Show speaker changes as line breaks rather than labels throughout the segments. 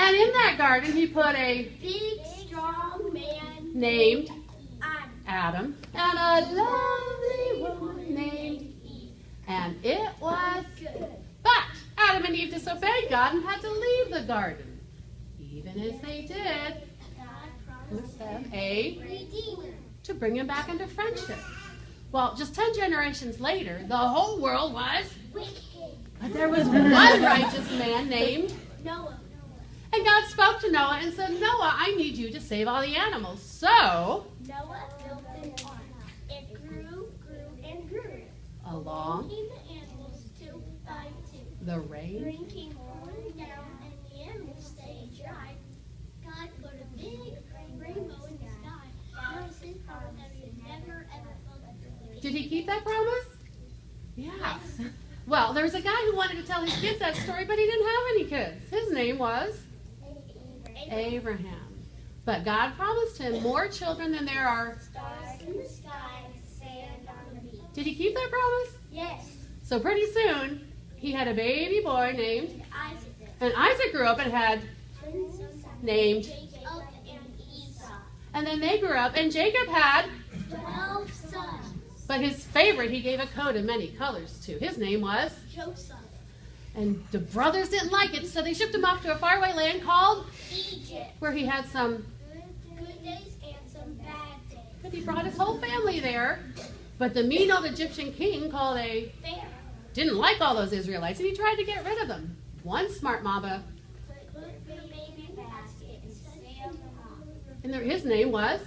And in that garden, he put a
big, strong man
named
Adam.
And a lovely woman named Eve. And it was
Good.
But Adam and Eve disobeyed God and had to leave the garden. Even as they did,
God
promised
promised
them
a redeemer.
to bring him back into friendship. Well, just 10 generations later, the whole world was,
Wicked.
but there was one righteous man named,
Noah.
and God spoke to Noah and said, Noah, I need you to save all the animals. So,
Noah built an ark. It grew, and grew.
along
Came the animals 2 by 2.
the rain,
Rain came pouring down, and the animals stayed dry. God put a big rainbow in the sky. That was his promise that he had never, ever fulfilled.
did he keep that promise? Yeah. Well, there was a guy who wanted to tell his kids that story, but he didn't have any kids. His name was Abraham. But God promised him more children than there are.
Stars in the sky, sand on the beach.
Did he keep that promise?
Yes.
So pretty soon, he had a baby boy named,
Isaac.
and Isaac grew up and had,
Twins
named,
Jacob and Esau.
and then they grew up, and Jacob had,
12 sons.
but his favorite he gave a coat of many colors to. His name was,
Joseph.
and the brothers didn't like it, so they shipped him off to a faraway land called,
Egypt.
where he had some,
Good days and some bad days.
but he brought his whole family there. But the mean old Egyptian king called
Pharaoh.
didn't like all those Israelites, and he tried to get rid of them. One smart mama,
Put the baby in a basket and sailed them off.
and his name was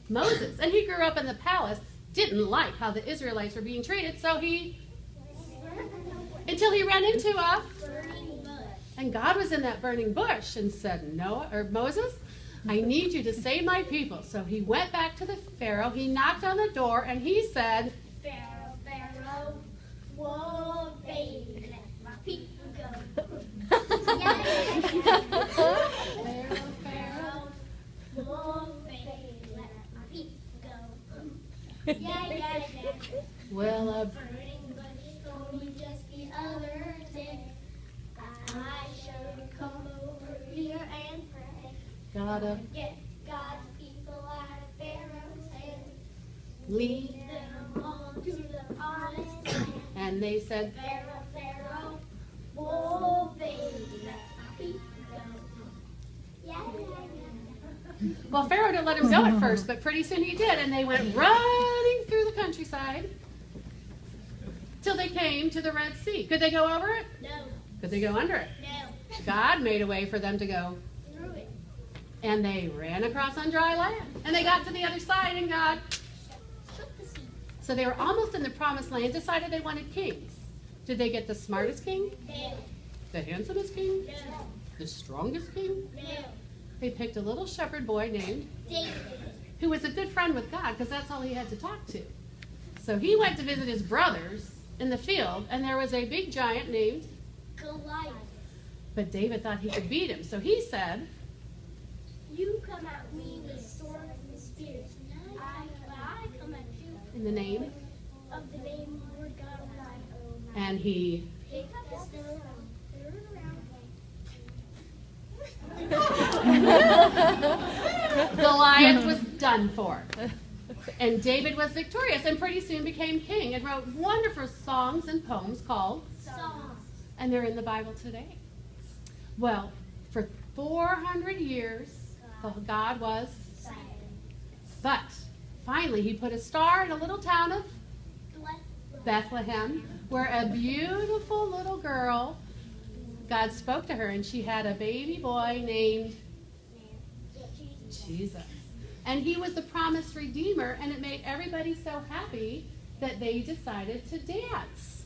Moses.
Moses. And he grew up in the palace, didn't like how the Israelites were being treated, so until he ran into a,
Burning bush.
and God was in that burning bush and said, Moses, I need you to save my people. So he went back to the Pharaoh, he knocked on the door, and he said,
Pharaoh, Pharaoh, whoa, baby, let my people go. Pharaoh, Pharaoh, whoa, baby, let my people go. Yeah.
well,
Burning bush told me just the other day I should come over here and pray.
gotta
Get God's people out of Pharaoh's hand.
leave.
Lead them on to the promised land.
And they said,
Pharaoh, Pharaoh, whoa, baby, let my people go. Yeah.
well, Pharaoh didn't let him go at first, but pretty soon he did, and they went running through the countryside till they came to the Red Sea. Could they go over it?
No,
Could they go under it?
no,
God made a way for them to go,
through it.
and they ran across on dry land. And they got to the other side, and God,
Shook the sea.
so they were almost in the promised land, decided they wanted kings. Did they get the smartest king?
No,
The handsomest king?
no,
The strongest king?
no.
They picked a little shepherd boy named,
David.
who was a good friend with God, because that's all he had to talk to. So he went to visit his brothers in the field, and there was a big giant named,
Goliath.
but David thought he could beat him. So he said,
You come at me with sword and spear. I come at you
in the name,
of the name Lord God Almighty.
and he,
Pick up the stone, throw it around.
Goliath was done for. And David was victorious and pretty soon became king and wrote wonderful songs and poems called,
Songs.
and they're in the Bible today. Well, for 400 years, God was, but finally he put a star in a little town of Bethlehem, where a beautiful little girl, God spoke to her, and she had a baby boy named Jesus. And he was the promised redeemer, and it made everybody so happy that they decided to dance.